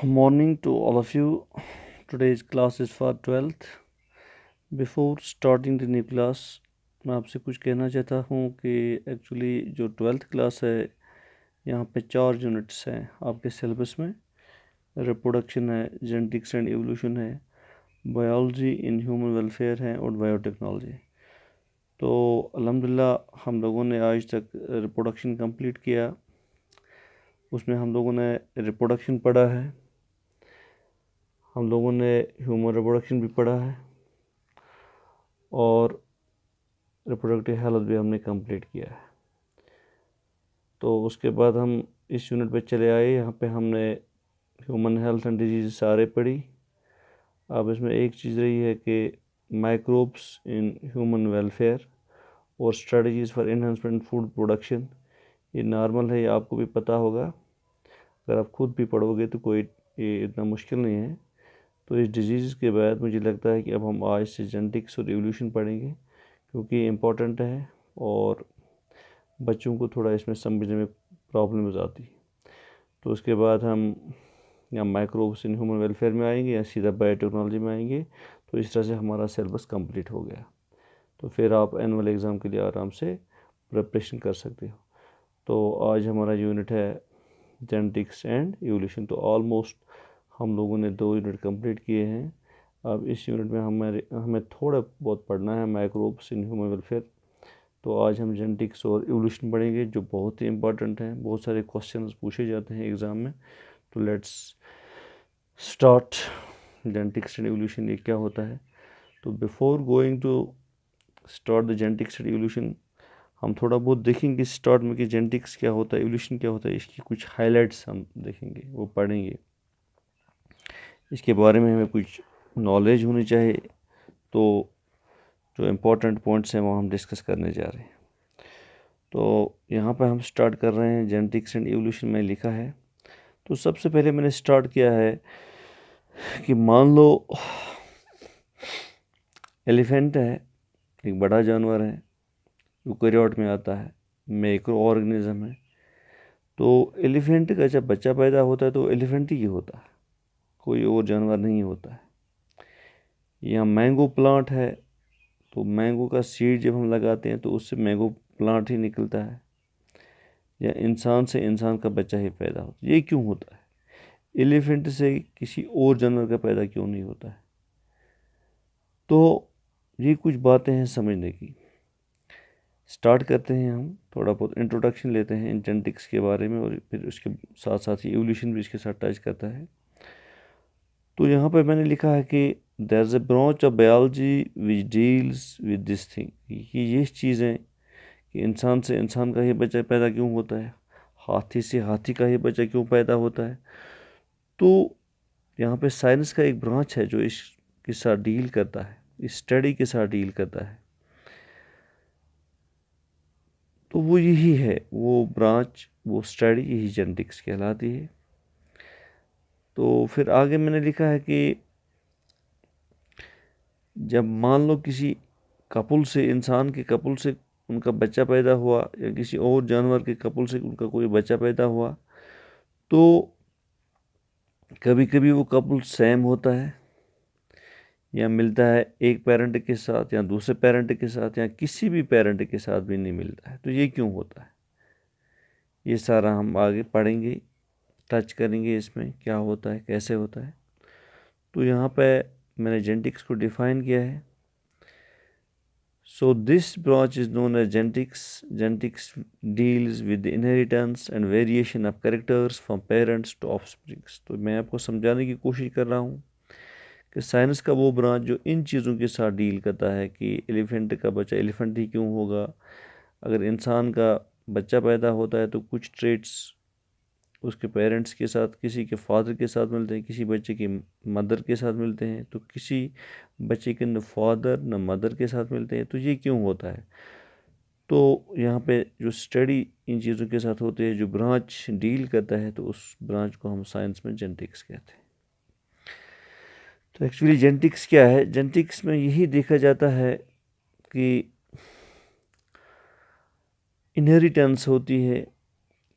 Morning to all of you. Today's class is for 12th. Before starting the new class, मैं आपसे कुछ कहना चाहता हूँ कि एक्चुअली जो 12th क्लास है यहाँ पे 4 यूनिट्स हैं आपके सिलेबस में। रिप्रोडक्शन है, जेनेटिक्स एंड एवोल्यूशन है, बायोलॉजी इन ह्यूमन वेलफेयर है और बायोटेक्नोलॉजी। तो अल्हम्दुलिल्लाह हम लोगों ने आज तक रिप्रोडक्शन कंप्लीट किया। उसमें हम लोगों ने रिप्रोडक्शन पढ़ा है, हम लोगों ने ह्यूमन रिप्रोडक्शन भी पढ़ा है और रिप्रोडक्टिव हेल्थ भी हमने कंप्लीट किया है। तो उसके बाद हम इस यूनिट पे चले आए। यहाँ पे हमने ह्यूमन हेल्थ एंड डिजीज सारे पढ़ी। अब इसमें एक चीज़ रही है कि माइक्रोब्स इन ह्यूमन वेलफेयर और strategies for enhancement food production. ये नॉर्मल है, ये आपको भी पता होगा। अगर आप खुद भी पढ़ोगे तो कोई ये इतना मुश्किल नहीं है। तो इस डिजीज़ के बाद मुझे लगता है कि अब हम आज से जेनेटिक्स और एवोल्यूशन पढ़ेंगे, क्योंकि ये इम्पोर्टेंट है और बच्चों को थोड़ा इसमें समझने में प्रॉब्लम्स आती। तो उसके बाद हम या माइक्रोब्स इन ह्यूमन वेलफेयर में आएंगे या सीधा बायोटेक्नोलॉजी में आएंगे। तो इस तरह से हमारा सिलेबस कंप्लीट हो गया। तो फिर आप एनुअल एग्ज़ाम के लिए आराम से प्रिपरेशन कर सकते हो। तो आज हमारा यूनिट है जेनेटिक्स एंड एवोल्यूशन। तो ऑलमोस्ट हम लोगों ने 2 यूनिट कंप्लीट किए हैं। अब इस यूनिट में हमें थोड़ा बहुत पढ़ना है माइक्रोब्स इन ह्यूमन वेलफेयर। तो आज हम जेनेटिक्स और एवोल्यूशन पढ़ेंगे, जो बहुत ही इंपॉर्टेंट है। बहुत सारे क्वेश्चंस पूछे जाते हैं एग्ज़ाम में। तो let's start. Genetics and evolution ये क्या होता है? तो before going to start the genetics and evolution, हम थोड़ा बहुत देखेंगे स्टार्ट में कि जेनेटिक्स क्या होता है, एवोल्यूशन क्या होता है। इसकी कुछ हाइलाइट्स हम देखेंगे, वो पढ़ेंगे। इसके बारे में हमें कुछ नॉलेज होनी चाहिए। तो जो इम्पोर्टेंट पॉइंट्स हैं वो हम डिस्कस करने जा रहे हैं। तो यहाँ पर हम स्टार्ट कर रहे हैं जेनेटिक्स एंड एवोल्यूशन में लिखा है। तो सबसे पहले मैंने स्टार्ट किया है कि मान लो एलिफेंट है, एक बड़ा जानवर है, यूकेरियोट में आता है, मैक्रो ऑर्गेनिज्म है। तो एलिफेंट का जब बच्चा पैदा होता है तो एलिफेंट ही होता है, कोई और जानवर नहीं होता है। या मैंगो प्लांट है, तो मैंगो का सीड जब हम लगाते हैं तो उससे मैंगो प्लांट ही निकलता है। या इंसान से इंसान का बच्चा ही पैदा होता है। ये क्यों होता है? एलिफेंट से किसी और जानवर का पैदा क्यों नहीं होता है? तो ये कुछ बातें हैं समझने की। स्टार्ट करते हैं, हम थोड़ा बहुत इंट्रोडक्शन लेते हैं इन जेनेटिक्स के बारे में और फिर उसके साथ साथ ही एवोल्यूशन भी इसके साथ टच करता है। तो यहाँ पे मैंने लिखा है कि there is a branch of biology which deals with this thing, कि ये चीज़ें कि इंसान से इंसान का ही बच्चा पैदा क्यों होता है, हाथी से हाथी का ही बच्चा क्यों पैदा होता है। तो यहाँ पे साइंस का एक ब्रांच है जो इसके साथ डील करता है, इस स्टडी के साथ डील करता है। तो वो यही है, वो ब्रांच, वो स्टडी यही जेनेटिक्स कहलाती है। तो फिर आगे मैंने लिखा है कि जब मान लो किसी कपल से, इंसान के कपल से उनका बच्चा पैदा हुआ या किसी और जानवर के कपल से उनका कोई बच्चा पैदा हुआ, तो कभी कभी वो कपल सेम होता है या मिलता है एक पेरेंट के साथ या दूसरे पेरेंट के साथ या किसी भी पेरेंट के साथ भी नहीं मिलता है। तो ये क्यों होता है, ये सारा हम आगे पढ़ेंगे, टच करेंगे इसमें क्या होता है, कैसे होता है। तो यहाँ पे मैंने जेनेटिक्स को डिफाइन किया है। So this branch is known as genetics. Genetics deals with the inheritance and variation of characters from parents to offspring. तो मैं आपको समझाने की कोशिश कर रहा हूँ कि साइंस का वो ब्रांच जो इन चीज़ों के साथ डील करता है कि एलिफेंट का बच्चा एलिफेंट ही क्यों होगा, अगर इंसान का बच्चा पैदा होता है तो कुछ ट्रेट्स उसके पेरेंट्स के साथ, किसी के फादर के साथ मिलते हैं, किसी बच्चे की मदर के साथ मिलते हैं, तो किसी बच्चे के न फादर न मदर के साथ मिलते हैं। तो ये क्यों होता है? तो यहाँ पे जो स्टडी इन चीज़ों के साथ होती है, जो ब्रांच डील करता है, तो उस ब्रांच को हम साइंस में जेनेटिक्स कहते हैं। तो एक्चुअली जेनेटिक्स क्या है? जेनेटिक्स में यही देखा जाता है कि इनहेरिटेंस होती है,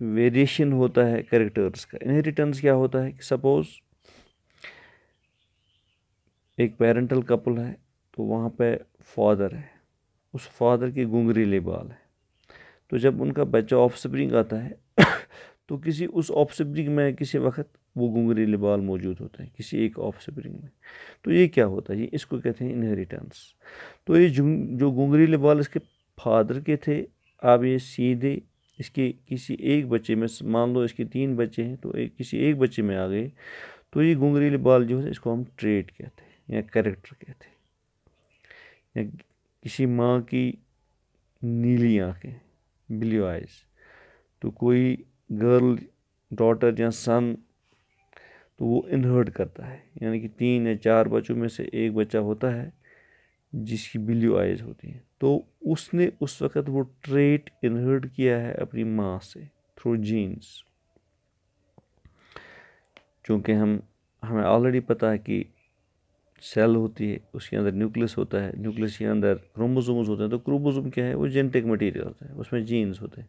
वेरिएशन होता है कैरेक्टर्स का। इनहेरिटेंस क्या होता है कि सपोज़ एक पेरेंटल कपल है, तो वहाँ पे फादर है, उस फादर के घुंघरीले बाल है। तो जब उनका बच्चा ऑफस्प्रिंग आता है तो किसी उस ऑफस्प्रिंग में किसी वक्त वो घुंघरीले बाल मौजूद होते हैं किसी एक ऑफस्प्रिंग में। तो ये क्या होता है, ये इसको कहते हैं इनहेरिटेंस। तो ये जो घुंघरीले बाल इसके फादर के थे, अब ये सीधे इसके किसी एक बच्चे में, मान लो इसके 3 बच्चे हैं, तो किसी एक बच्चे में आ गए, तो ये घुंघरीले बाल जो है इसको हम ट्रेट कहते हैं या कैरेक्टर कहते हैं। या किसी माँ की नीली आँखें, ब्लू आइज, तो कोई गर्ल, डॉटर या सन, तो वो इनहर्ट करता है, यानी कि 3 या 4 बच्चों में से एक बच्चा होता है जिसकी ब्लू आइज होती हैं, तो उसने उस वक़्त वो ट्रेट इनहर्ट किया है अपनी माँ से थ्रू जीन्स। चूँकि हमें ऑलरेडी पता है कि सेल होती है, उसके अंदर न्यूक्लियस होता है, न्यूक्लियस के अंदर क्रोमोसोम्स होते हैं। तो क्रोमोसोम क्या है, वो जेनेटिक मटेरियल होता है, उसमें जीन्स होते हैं।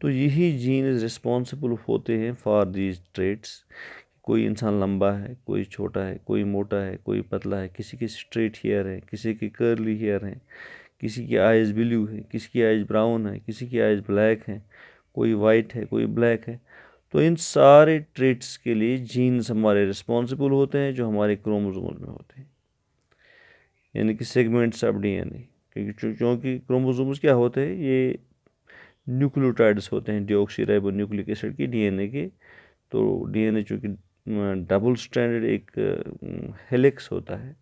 तो यही जीन्स रिस्पॉन्सिबल होते हैं फॉर दीज ट्रेट्स। कोई इंसान लंबा है, कोई छोटा है, कोई मोटा है, कोई पतला है, किसी के स्ट्रेट हेयर है, किसी के कर्ली हेयर हैं, किसी की आइज़ ब्लू है, किसी की आइज़ ब्राउन है, किसी की आइज़ ब्लैक है, कोई वाइट है, कोई ब्लैक है। तो इन सारे ट्रेट्स के लिए जीन्स हमारे रिस्पॉन्सिबल होते हैं, जो हमारे क्रोमोसोम में होते हैं, यानी कि सेगमेंट्स ऑफ डीएनए। क्योंकि क्रोमोसोम्स क्या होते हैं, ये न्यूक्लियोटाइड्स होते हैं, डीऑक्सी न्यूक्लिक एसिड की डीएनए के। तो डीएनए चूँकि डबल स्ट्रैंडेड एक हेलिक्स होता है,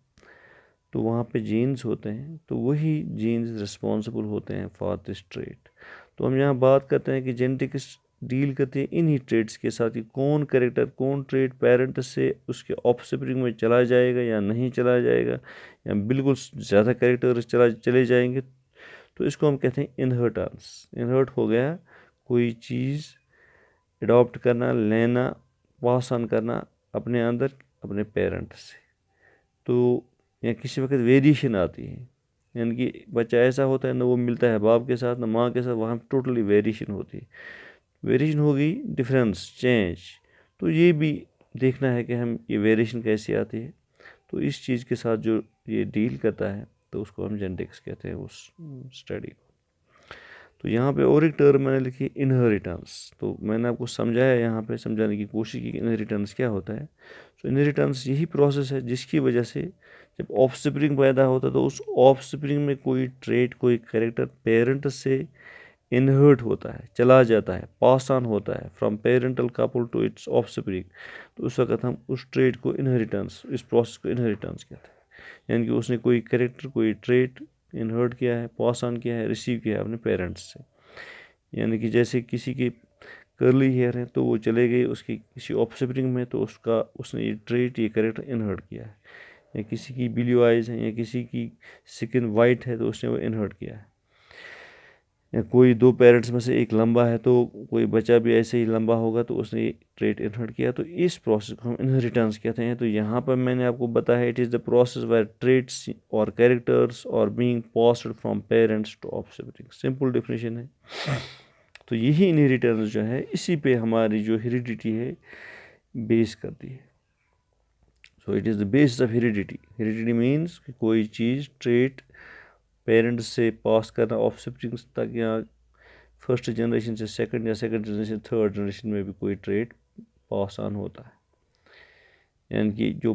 तो वहाँ पे जीन्स होते हैं, तो वही जीन्स रिस्पॉन्सिबल होते हैं फॉर दिस ट्रेट। तो हम यहाँ बात करते हैं कि जेनेटिक्स डील करती है इन्हीं ट्रेड्स के साथ कि कौन कैरेक्टर, कौन ट्रेड पेरेंट से उसके ऑफस्प्रिंग में चला जाएगा या नहीं चला जाएगा, या बिल्कुल ज़्यादा कैरेक्टर चले जाएंगे। तो इसको हम कहते हैं इनहर्टेंस। इनहर्ट हो गया कोई चीज़ अडॉप्ट करना, लेना, पास ऑन करना अपने अंदर अपने पेरेंट से। तो या किसी वक्त वेरिएशन आती है, यानी कि बच्चा ऐसा होता है ना वो मिलता है बाप के साथ ना माँ के साथ, वहाँ टोटली वेरिएशन होती है। वेरिएशन हो गई, डिफरेंस, चेंज। तो ये भी देखना है कि हम ये वेरिएशन कैसी आती है। तो इस चीज़ के साथ जो ये डील करता है, तो उसको हम जेनेटिक्स कहते हैं, उस स्टडी को। तो यहाँ पे और एक टर्म मैंने लिखी इनहेरिटेंस। तो मैंने आपको समझाया, यहाँ पे समझाने की कोशिश की कि इनहेरिटेंस क्या होता है। तो इनहेरिटेंस यही प्रोसेस है जिसकी वजह से जब ऑफस्प्रिंग पैदा होता है, तो उस ऑफस्प्रिंग में कोई ट्रेट, कोई कैरेक्टर पेरेंट से इनहर्ट होता है, चला जाता है, पास ऑन होता है from parental couple to its offspring. तो उस वक्त हम उस ट्रेट को इनहेरिटेंस, इस प्रोसेस को इनहेरिटेंस कहते हैं। यानी कि उसने कोई कैरेक्टर, कोई ट्रेट इनहर्ट किया है, पास ऑन किया है, रिसीव किया है अपने पेरेंट्स से। यानी कि जैसे किसी के कर्ली हेयर है, तो वो चले गए उसकी किसी ऑफस्प्रिंग में, तो उसने ये ट्रेट, ये कैरेक्टर इनहर्ट किया है। या किसी की ब्लू आइज़ है, या किसी की स्किन वाइट है, तो उसने वो इनहर्ट किया है। या कोई 2 पेरेंट्स में से एक लंबा है, तो कोई बच्चा भी ऐसे ही लंबा होगा, तो उसने ये ट्रेट इनहर्ट किया। तो इस प्रोसेस को हम इनहेरिटेंस कहते हैं। तो यहाँ पर मैंने आपको बताया, it is the process where traits और कैरेक्टर्स और being passed from parents to offspring. Simple definition है। तो यही इनहेरिटेंस जो है, इसी पे हमारी जो हेरिडिटी है बेस करती है। So it is the basis of heredity. Heredity means कि कोई चीज़, ट्रेट पेरेंट्स से पास करना ऑफस्प्रिंग तक, या फर्स्ट जनरेशन से सेकंड, या सेकंड जनरेशन थर्ड जनरेशन में भी कोई ट्रेट पास ऑन होता है। यानी कि जो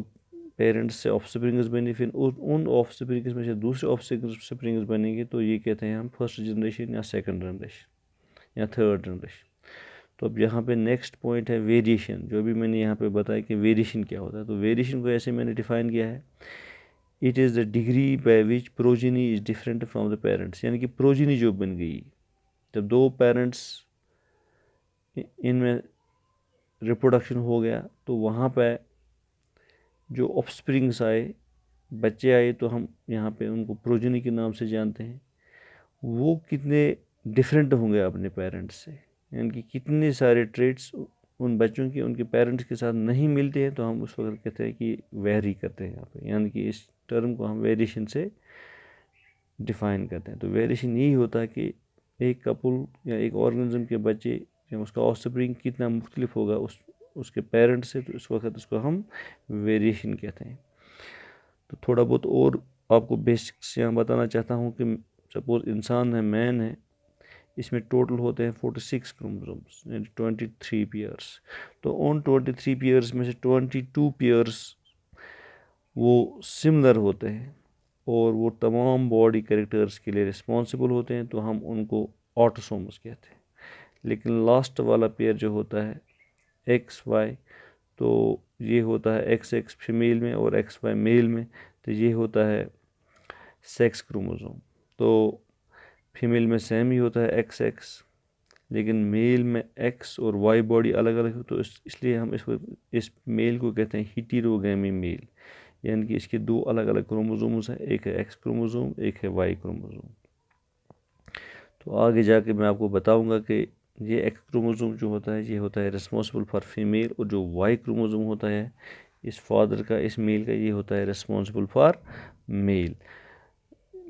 पेरेंट्स से ऑफस्प्रिंग्स बनी, फिर उन ऑफस्प्रिंग्स में से दूसरे ऑफस्प्रिंग्स बनेंगे, तो ये कहते हैं हम फर्स्ट जनरेशन या सेकंड जनरेशन या थर्ड जनरेशन। तो अब यहाँ पे नेक्स्ट पॉइंट है वेरिएशन। जो भी मैंने यहाँ पे बताया कि वेरिएशन क्या होता है, तो वेरिएशन को ऐसे मैंने डिफाइन किया है, it is the degree by which progeny is different from the parents. यानी कि प्रोजेनी जो बन गई, जब 2 पेरेंट्स इनमें रिप्रोडक्शन हो गया, तो वहाँ पे जो ऑफस्प्रिंग्स आए, बच्चे आए, तो हम यहाँ पे उनको प्रोजेनी के नाम से जानते हैं। वो कितने डिफरेंट होंगे अपने पेरेंट्स से, यानी कि कितने सारे ट्रेट्स उन बच्चों के उनके पेरेंट्स के साथ नहीं मिलते हैं, तो हम उस वक्त कहते हैं कि वेरी करते हैं यहाँ पे। यानी कि इस टर्म को हम वेरिएशन से डिफाइन करते हैं। तो वेरिएशन यही होता है कि एक कपल या एक ऑर्गेनिज्म के बच्चे या उसका ऑफस्प्रिंग कितना मुख्तलिफ होगा उसके पेरेंट्स से, तो उस वक्त उसको हम वेरिएशन कहते हैं। तो थोड़ा बहुत और आपको बेसिक्स यहाँ बताना चाहता हूँ कि सपोज इंसान है, मैन है, इसमें टोटल होते हैं 46 क्रोमोसोम्स यानी 23 पेयर्स। तो उन 23 पेयर्स में से 22 पेयर्स वो सिमिलर होते हैं और वो तमाम बॉडी कैरेक्टर्स के लिए रिस्पॉन्सिबल होते हैं, तो हम उनको ऑटोसोम्स कहते हैं। लेकिन लास्ट वाला पेयर जो होता है एक्स वाई, तो ये होता है एक्स एक्स फीमेल में और एक्स वाई मेल में, तो ये होता है सेक्स क्रोमोसोम। तो फीमेल में सेम ही होता है एक्स एक्स, लेकिन मेल में एक्स और वाई बॉडी अलग अलग हो, तो इसलिए हम इस मेल को कहते हैं हीटेरोगैमी मेल, यानी कि इसके दो अलग अलग क्रोमोसोम्स हैं, एक है एक्स क्रोमोसोम, एक है वाई क्रोमोसोम। तो आगे जाके मैं आपको बताऊंगा कि ये एक्स क्रोमोसोम जो होता है ये होता है रिस्पॉन्सिबल फॉर फीमेल, और जो वाई क्रोमोसोम होता है इस फादर का, इस मेल का, ये होता है रिस्पॉन्सिबल फॉर मेल।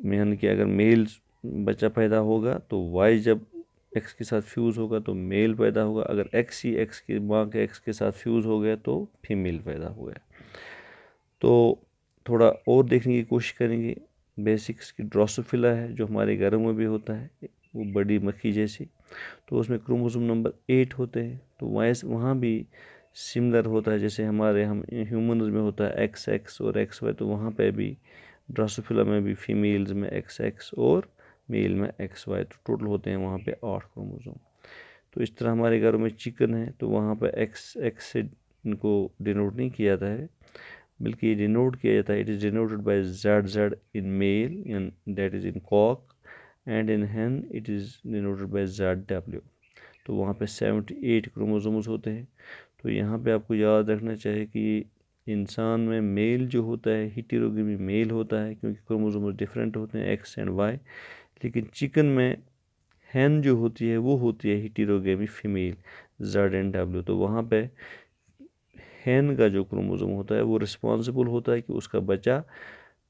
यानी कि अगर मेल बच्चा पैदा होगा तो वाई जब एक्स के साथ फ्यूज़ होगा तो मेल पैदा होगा, अगर एक्स ही एक्स की माँ के एक्स के साथ फ्यूज़ हो गया तो फीमेल पैदा हो गया। तो थोड़ा और देखने की कोशिश करेंगे। बेसिक्स की ड्रोसोफिला है जो हमारे घरों में भी होता है, वो बड़ी मक्खी जैसी, तो उसमें क्रोमोसोम नंबर 8 होते हैं। तो वहाँ भी सिमिलर होता है जैसे हमारे हम ह्यूमन्स में होता है एक्स एक्स और एक्स वाई, तो वहाँ पे भी ड्रोसोफिला में भी फीमेल्स में एक्स एक्स और मेल में एक्स वाई, तो टोटल होते हैं वहाँ पे 8 क्रोमोसोम। तो इस तरह हमारे घरों में चिकन है तो वहाँ पे एक्स एक्स से इनको डिनोट नहीं किया जाता है, बल्कि ये डिनोट किया जाता है, it is denoted by z z in male in that is in cock, and in hen it is denoted by z डब्ल्यू। तो वहाँ पे 78 क्रोमोसोम्स होते हैं। तो यहाँ पे आपको याद रखना चाहिए कि इंसान में मेल जो होता है हीटेरोगेमी मेल होता है, क्योंकि क्रोमोसोम्स डिफरेंट होते हैं एक्स एंड वाई। लेकिन चिकन में hen जो होती है वो होती है हीटेरोगेमी फीमेल जेड एंड डब्ल्यू। तो वहाँ पे hen का जो क्रोमोसोम होता है वो रिस्पॉन्सिबल होता है कि उसका बच्चा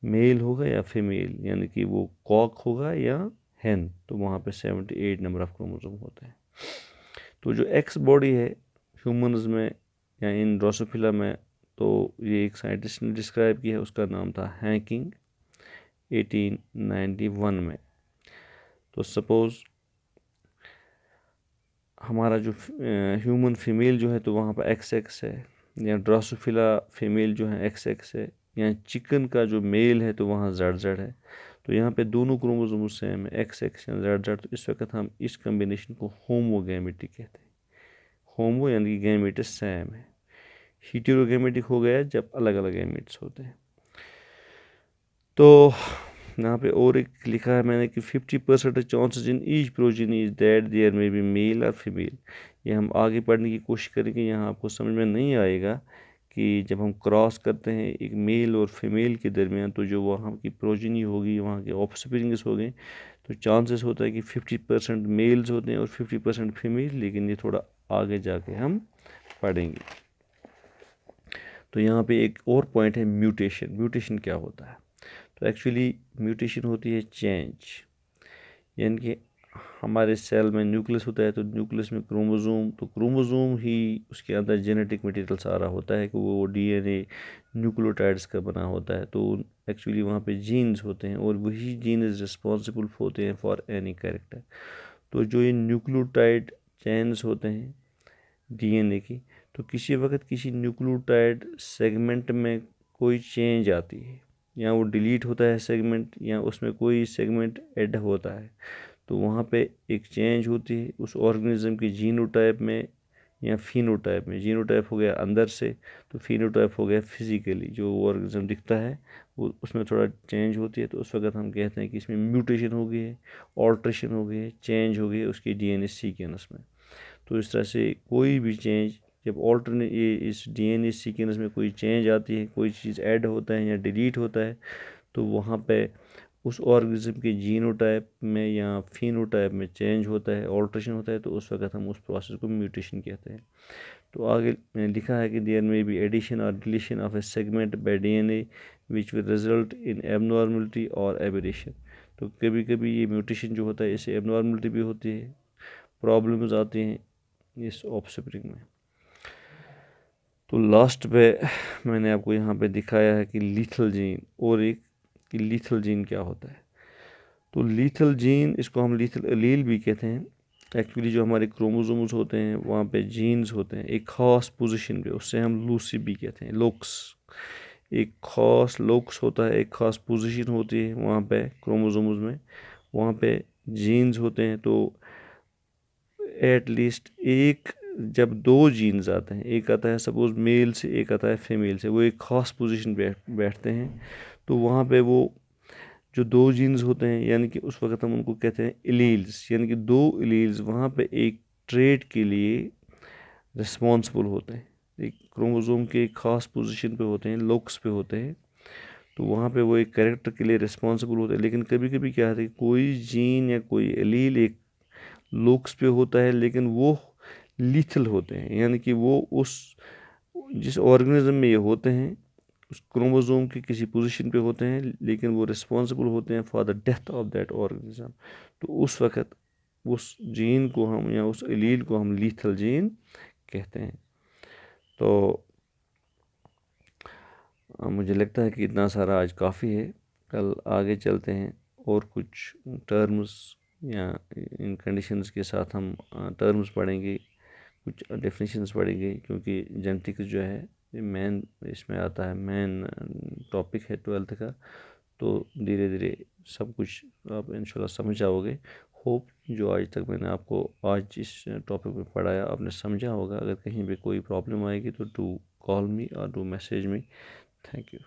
मेल होगा या फीमेल, यानी कि वो कॉक होगा या hen। तो वहाँ पे 78 नंबर ऑफ क्रोमोसोम होते हैं। तो जो एक्स बॉडी है ह्यूमंस में या इन ड्रोसोफिला में, तो ये एक साइंटिस्ट ने डिस्क्राइब किया है, उसका नाम था हैकिंग 1891 में। तो सपोज़ हमारा जो ह्यूमन फीमेल जो है तो वहाँ पर एक्स एक्स है, या ड्रोसोफिला फीमेल जो है एक्स एक्स है, या चिकन का जो मेल है तो वहाँ जेड जेड है। तो यहाँ पे दोनों क्रोमोसोम सेम है एक्स एक्स या जेड जेड, तो इस वक्त हम इस कम्बिनेशन को होमोगैमेटिक कहते हैं। होमो यानी कि गैमेट्स सेम है, हीटेरोगैमेटिक हो गया जब अलग अलग गैमेट्स होते हैं। तो यहाँ पे और एक लिखा है मैंने कि 50% chances in each progeny is that there may be male और फीमेल। ये हम आगे पढ़ने की कोशिश करेंगे, यहाँ आपको समझ में नहीं आएगा कि जब हम क्रॉस करते हैं एक मेल और फीमेल के दरमियान, तो जो वहाँ की प्रोजेनी होगी, वहाँ के ऑफस्प्रिंग्स हो गए, तो चांसेस होता है कि 50% मेल्स होते हैं और 50% फीमेल, लेकिन ये थोड़ा आगे जाके हम पढ़ेंगे। तो यहाँ पे एक और पॉइंट है म्यूटेशन। म्यूटेशन क्या होता है? तो एक्चुअली म्यूटेशन होती है चेंज, यानी कि हमारे सेल में न्यूक्लियस होता है, तो न्यूक्लियस में क्रोमोसोम, तो क्रोमोसोम ही उसके अंदर जेनेटिक मटेरियल सारा होता है कि वो डीएनए न्यूक्लियोटाइड्स का बना होता है। तो एक्चुअली वहाँ पे जीन्स होते हैं और वही जीन्स रिस्पॉन्सिबल होते हैं फॉर एनी कैरेक्टर। तो जो ये न्यूक्लियोटाइड चेन्स होते हैं डीएनए की, तो किसी वक्त किसी न्यूक्लियोटाइड सेगमेंट में कोई चेंज आती है, या वो डिलीट होता है सेगमेंट, या उसमें कोई सेगमेंट ऐड होता है, तो वहाँ पे एक चेंज होती है उस ऑर्गेनिज्म की जीनोटाइप में या फिनोटाइप में। जीनोटाइप हो गया अंदर से, तो फिनोटाइप हो गया फिजिकली, जो ऑर्गेनिज्म दिखता है वो उसमें थोड़ा चेंज होती है, तो उस वक्त हम कहते हैं कि इसमें म्यूटेशन हो गई है, ऑल्ट्रेशन हो गई है, चेंज हो गई है उसकी डीएनए सीक्वेंस में। तो इस तरह से कोई भी चेंज जब ऑल्टरने ये इस डीएनए सीक्वेंस में कोई चेंज आती है, कोई चीज़ ऐड होता है या डिलीट होता है, तो वहाँ पे उस ऑर्गेनिज्म के जीनोटाइप में या फिनोटाइप में चेंज होता है, ऑल्ट्रेशन होता है, तो उस वक्त हम उस प्रोसेस को म्यूटेशन कहते हैं। तो आगे लिखा है कि देयर मे बी एडिशन और deletion of A segment bye DNA which will result in abnormality और एबरेशन। तो कभी कभी ये म्यूटेशन जो होता है इससे एबनॉर्मलिटी भी होती है, प्रॉब्लम्स आती हैं इस ऑफस्प्रिंग में। तो लास्ट पे मैंने आपको यहाँ पे दिखाया है कि लीथल जीन, और एक कि लीथल जीन क्या होता है। तो लीथल जीन, इसको हम लीथल एलील भी कहते हैं। एक्चुअली जो हमारे क्रोमोसोम्स होते हैं वहाँ पे जीन्स होते हैं एक ख़ास पोजीशन पे, उससे हम लूसी भी कहते हैं, लोक्स। एक ख़ास लोक्स होता है, एक ख़ास पोजीशन होती है वहाँ पे क्रोमोसोम्स में, वहाँ पे जीन्स होते हैं। तो एटलीस्ट एक, जब दो जीन्स आते हैं, एक आता है सपोज मेल से, एक आता है फीमेल से, वो एक ख़ास पोजीशन पे बैठते हैं। तो वहाँ पे वो जो दो जीन्स होते हैं, यानी कि उस वक्त हम उनको कहते हैं एलील्स, यानी कि दो एलील्स वहाँ पे एक ट्रेट के लिए रिस्पॉन्सिबल होते हैं। एक क्रोमोसोम के एक ख़ास पोजीशन पे होते हैं, लोक्स पे होते हैं। तो वहाँ पे वो एक कैरेक्टर के लिए रिस्पॉन्सिबल होते हैं। लेकिन कभी कभी क्या होता है कि कोई जीन या कोई एलील एक लोक्स पे होता है, लेकिन वो लीथल होते हैं, यानी कि वो उस जिस ऑर्गेनिज्म में ये होते हैं उस क्रोमोसोम की किसी पोजीशन पे होते हैं, लेकिन वो रिस्पॉन्सिबल होते हैं for the death of that organism. तो उस वक़्त उस जीन को हम, या उस एलील को हम लीथल जीन कहते हैं। तो मुझे लगता है कि इतना सारा आज काफ़ी है। कल आगे चलते हैं और कुछ टर्म्स या इन कंडीशंस के साथ हम टर्म्स पढ़ेंगे, कुछ डेफिनेशंस पढ़ेंगे, क्योंकि जेनेटिक्स जो है ये मेन इसमें आता है, मेन टॉपिक है 12th का। तो धीरे धीरे सब कुछ आप इंशाल्लाह समझ जाओगे। होप जो आज तक मैंने आपको आज इस टॉपिक में पढ़ाया आपने समझा होगा। अगर कहीं पे कोई प्रॉब्लम आएगी तो डू कॉल मी और do message me. Thank you.